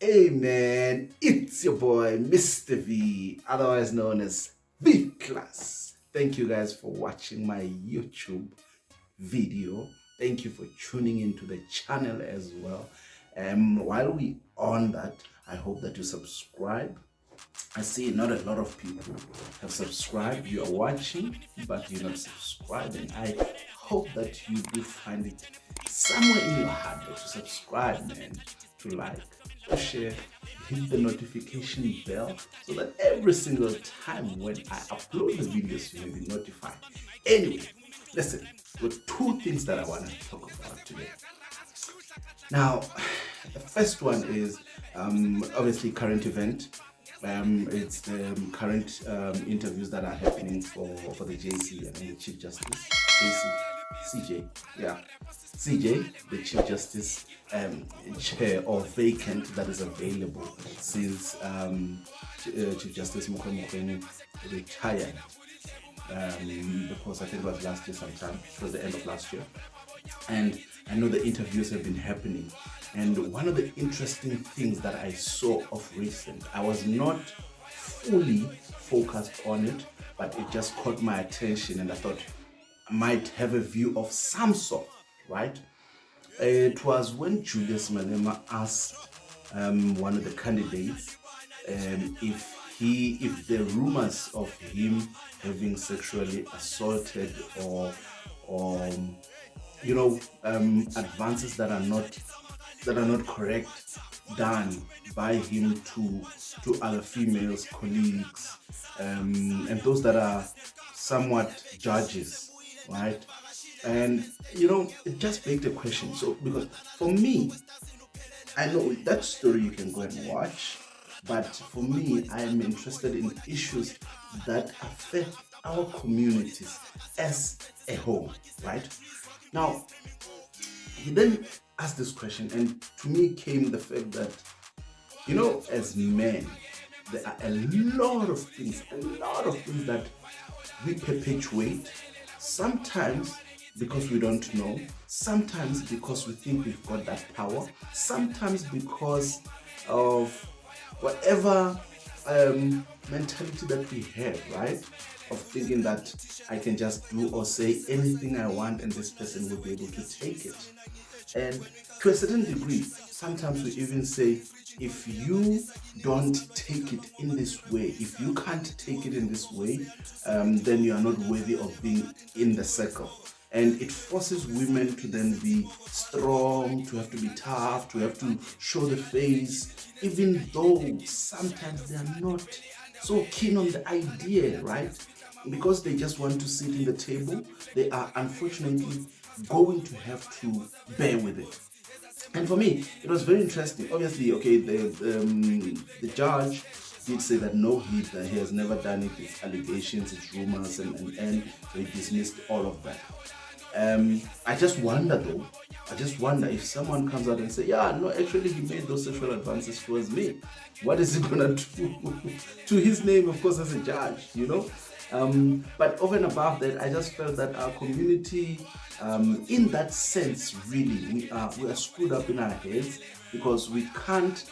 Hey man, it's your boy Mr. V, otherwise known as V Class. Thank you guys for watching my YouTube video. Thank you for tuning into the channel as well. While we on that, I hope that you subscribe. I see not a lot of people have subscribed. You are watching, but you're not subscribing. I hope that you do find it somewhere in your heart that you subscribe, man, to like, to share, hit the notification bell so that every single time when I upload the videos, you will be notified. Anyway, listen, there are two things that I want to talk about today. Now, the first one is obviously current event. It's the current interviews that are happening for the JC and the Chief Justice, JC, CJ, yeah, CJ, the Chief Justice chair or vacant that is available since Chief Justice Mukwege retired. Because I think it was last year sometime, it was the end of last year. And I know the interviews have been happening. And one of the interesting things that I saw of recent, I was not fully focused on it, but it just caught my attention and I thought I might have a view of some sort, right? It was when Julius Malema asked one of the candidates if the rumors of him having sexually assaulted or advances that are not correct done by him to other females colleagues and those that are somewhat judges, right? And it just begged the question. So because for me, I know that story you can go and watch, but for me, I am interested in issues that affect our communities as a whole, right? Now, he then asked this question, and to me came the fact that, as men, there are a lot of things that we perpetuate, sometimes because we don't know, sometimes because we think we've got that power, sometimes because of whatever mentality that we have, right? Of thinking that I can just do or say anything I want and this person will be able to take it. And to a certain degree, sometimes we even say, if you don't take it in this way, if you can't take it in this way, then you are not worthy of being in the circle. And it forces women to then be strong, to have to be tough, to have to show the face, even though sometimes they are not so keen on the idea, right? Because they just want to sit in the table, they are unfortunately going to have to bear with it. And for me, it was very interesting. Obviously, okay, the judge did say that no, he has never done it. It's allegations, it's rumors, and so he dismissed all of that. I just wonder though. I just wonder if someone comes out and say, "Yeah, no, actually, he made those sexual advances towards me." What is he gonna do to his name? Of course, as a judge. But over and above that, I just felt that our community, in that sense, really, we are screwed up in our heads because we can't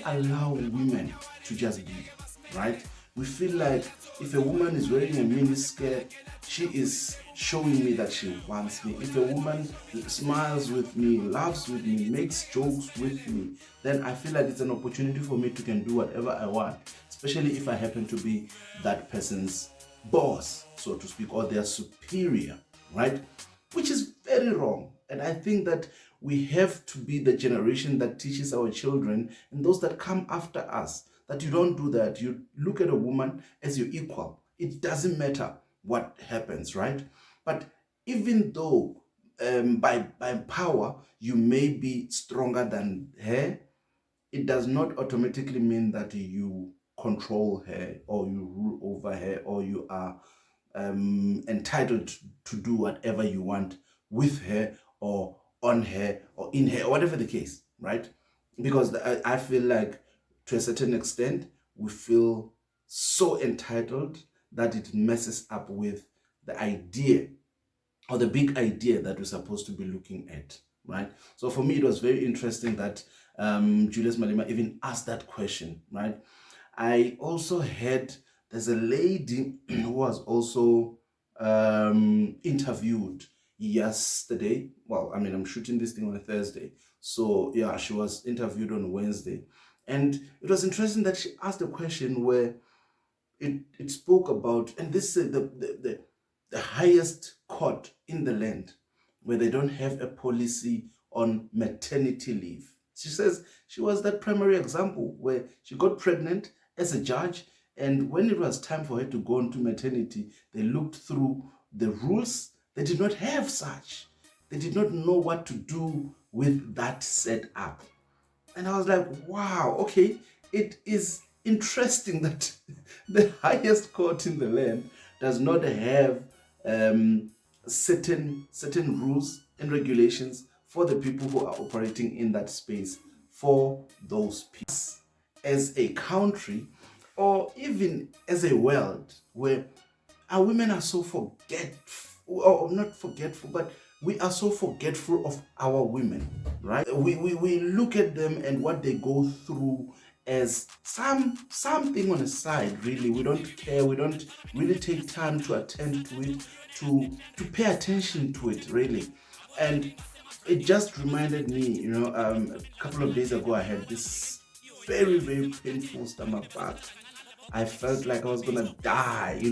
allow women to just be, right? We feel like if a woman is wearing a mini skirt, she is showing me that she wants me. If a woman smiles with me, laughs with me, makes jokes with me, then I feel like it's an opportunity for me to can do whatever I want, especially if I happen to be that person's boss, so to speak, or their superior, right? Which is very wrong. And I think that we have to be the generation that teaches our children and those that come after us that you don't do that. You look at a woman as your equal. It doesn't matter what happens, right? But even though by power you may be stronger than her, it does not automatically mean that you control her or you rule over her or you are entitled to do whatever you want with her or on her or in her, or whatever the case, right? Because I feel like to a certain extent, we feel so entitled that it messes up with the idea or the big idea that we're supposed to be looking at, right? So for me, it was very interesting that Julius Malema even asked that question, right? I also heard there's a lady who was also interviewed yesterday. Well, I mean, I'm shooting this thing on a Thursday. So yeah, she was interviewed on Wednesday. And it was interesting that she asked a question where it spoke about, and this is the highest court in the land where they don't have a policy on maternity leave. She says she was that primary example where she got pregnant as a judge, and when it was time for her to go into maternity, they looked through the rules. They did not have such. They did not know what to do with that setup. And I was like, wow, okay, it is interesting that the highest court in the land does not have certain rules and regulations for the people who are operating in that space for those people. As a country, or even as a world, where our women are so forgetful, or not forgetful, but we are so forgetful of our women, right? We look at them and what they go through as something on the side. Really, we don't care. We don't really take time to attend to it, to pay attention to it, really. And it just reminded me, a couple of days ago I had this very painful stomach bug. I felt like I was gonna die.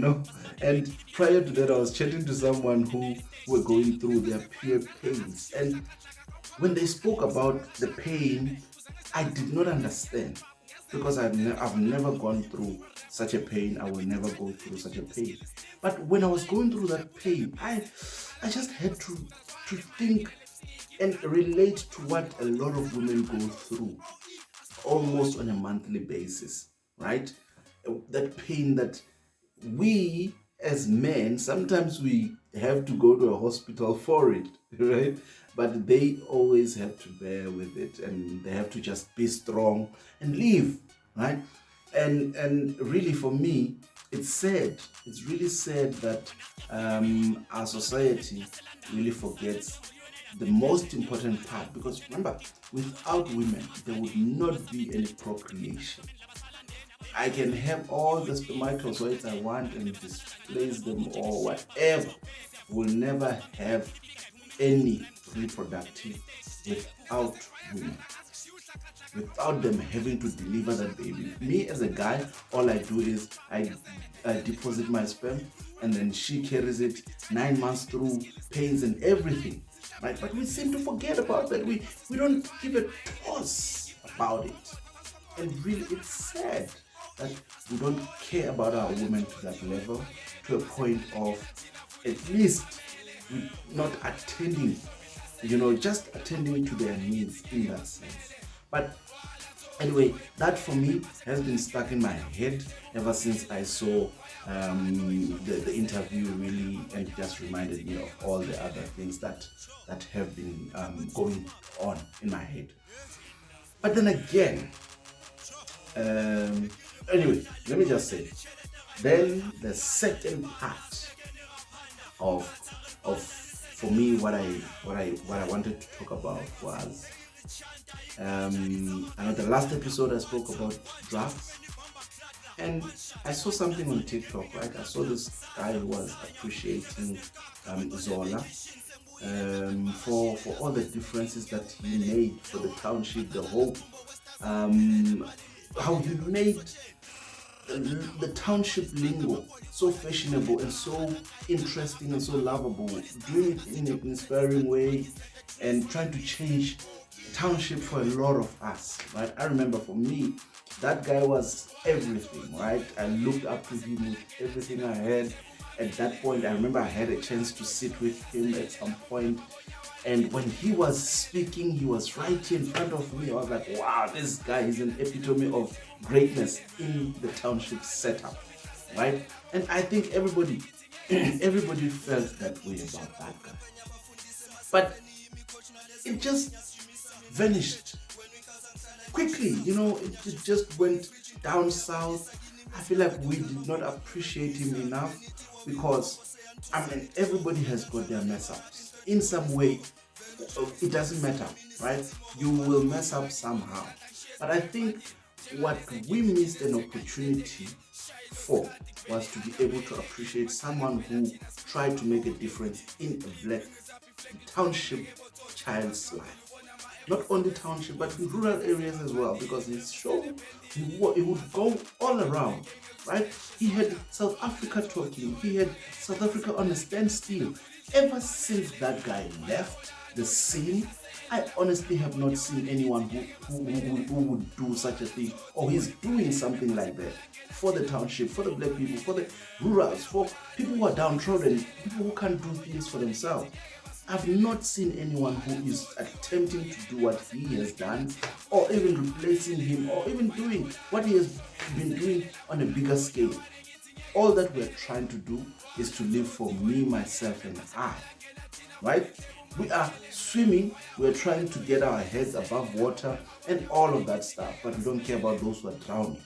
And prior to that, I was chatting to someone who were going through their pure pains. And when they spoke about the pain, I did not understand because I've never gone through such a pain. I will never go through such a pain. But when I was going through that pain, I just had to think and relate to what a lot of women go through almost on a monthly basis, right? That pain that we as men, sometimes we have to go to a hospital for it, right? But they always have to bear with it, and they have to just be strong and live, right? And really, for me, it's sad. It's really sad that our society really forgets the most important part, because remember, without women there would not be any procreation. I can have all the spermatozoids I want and displace them or whatever. Will never have any reproductive without women. Without them having to deliver that baby. Me as a guy, all I do is I deposit my sperm, and then she carries it 9 months through pains and everything. Right? But we seem to forget about that. We don't give a toss about it. And really, it's sad that we don't care about our women to that level, to a point of at least we not attending, just attending to their needs in that sense. But anyway, that for me has been stuck in my head ever since I saw the interview, really, and just reminded me of all the other things that have been going on in my head. But then again, anyway, let me just say, then the second part of for me, what I wanted to talk about was, I know the last episode I spoke about drugs, and I saw something on TikTok, right? I saw this guy who was appreciating Zola for all the differences that he made for the township, the whole how he made the township lingo so fashionable and so interesting and so lovable, doing it in an inspiring way and trying to change the township for a lot of us, right? I remember for me, that guy was everything, right? I looked up to him with everything I had. At that point, I remember I had a chance to sit with him at some point, and when he was speaking, he was right here in front of me. I was like, wow, this guy is an epitome of greatness in the township setup, right? And I think everybody felt that way about that guy. But it just vanished quickly, it just went down south. I feel like we did not appreciate him enough, because, I mean, everybody has got their mess ups in some way. it doesn't matter, right? You will mess up somehow. But I think what we missed an opportunity for was to be able to appreciate someone who tried to make a difference in a black township child's life. Not only township, but in rural areas as well, because his show, he would go all around, right? He had South Africa talking, he had South Africa on a standstill. Ever since that guy left the scene, I honestly have not seen anyone who would do such a thing, or he's doing something like that for the township, for the black people, for the rurals, for people who are downtrodden, people who can't do things for themselves. I've not seen anyone who is attempting to do what he has done, or even replacing him, or even doing what he has been doing on a bigger scale. All that we're trying to do is to live for me, myself, and I, right? We are swimming, we're trying to get our heads above water and all of that stuff, but we don't care about those who are drowning.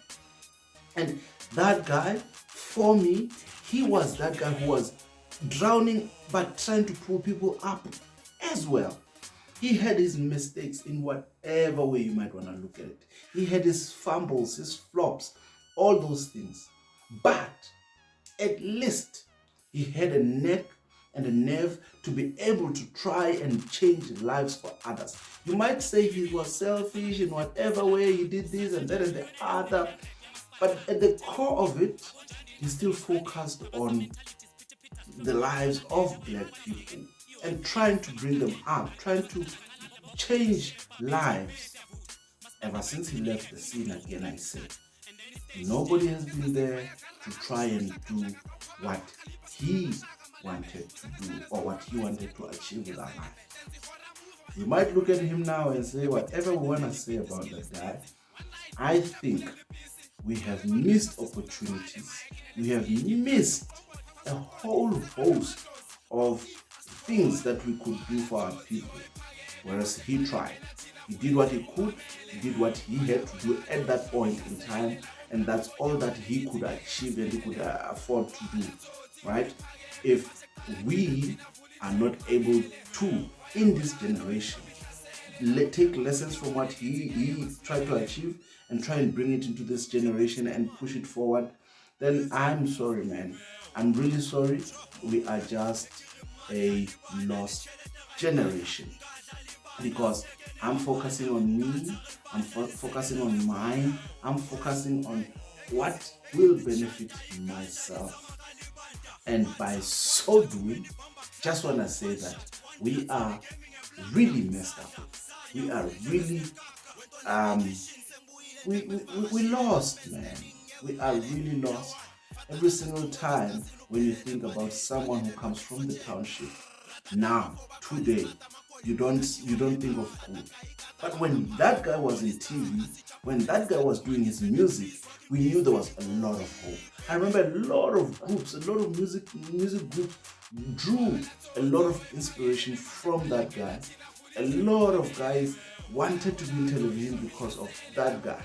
And that guy, for me, he was that guy who was drowning but trying to pull people up as well. He had his mistakes in whatever way you might want to look at it. He had his fumbles, his flops, all those things. But at least he had a neck and a nerve to be able to try and change lives for others. You might say he was selfish in whatever way, he did this and that and the other, but at the core of it, he still focused on the lives of black people and trying to bring them up, trying to change lives. Ever since he left the scene, again I say, nobody has been there to try and do what he wanted to do or what he wanted to achieve with our life. You might look at him now and say whatever we want to say about that guy. I think we have missed opportunities. We have missed a whole host of things that we could do for our people. Whereas he tried. He did what he could, he did what he had to do at that point in time, and that's all that he could achieve and he could afford to do, right? If we are not able to, in this generation, take lessons from what he tried to achieve and try and bring it into this generation and push it forward, then I'm sorry, man. I'm really sorry. We are just a lost generation. Because I'm focusing on me, I'm focusing on mine, I'm focusing on what will benefit myself. And by so doing, just want to say that we are really messed up. We are really, we lost, man. We are really lost. Every single time when you think about someone who comes from the township, now, today, you don't think of good. But when that guy was in TV, when that guy was doing his music, we knew there was a lot of hope. I remember a lot of groups, a lot of music groups drew a lot of inspiration from that guy. A lot of guys wanted to be in television because of that guy.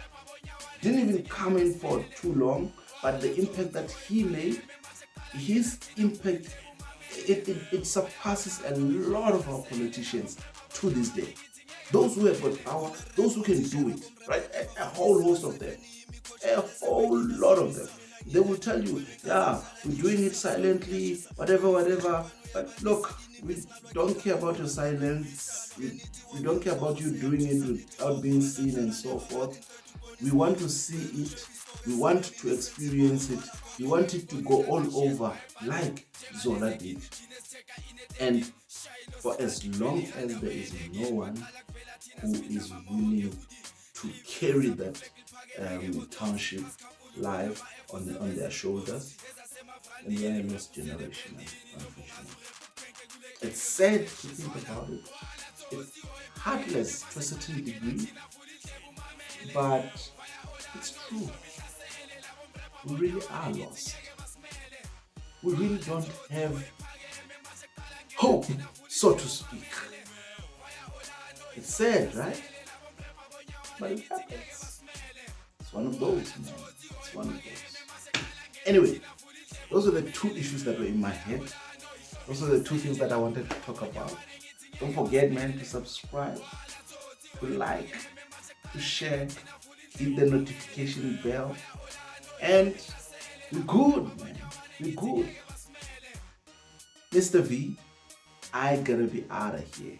Didn't even come in for too long, but the impact that he made, his impact, it surpasses a lot of our politicians to this day. Those who have got power, those who can do it, right? A whole host of them, a whole lot of them. They will tell you, yeah, we're doing it silently, whatever. But look, we don't care about your silence. We don't care about you doing it without being seen and so forth. We want to see it. We want to experience it. We want it to go all over like Zola did. And for as long as there is no one who is willing to carry that township life on their shoulders, then we are a lost generation, unfortunately. It's sad to think about it. It's heartless to a certain degree, but it's true. We really are lost. We really don't have hope, so to speak. It's sad, right? But it happens. It's one of those, man. It's one of those. Anyway, those are the two issues that were in my head. Those are the two things that I wanted to talk about. Don't forget, man, to subscribe, to like, to share, hit the notification bell, and we're good, man. We're good. Mr. V, I gotta be out of here.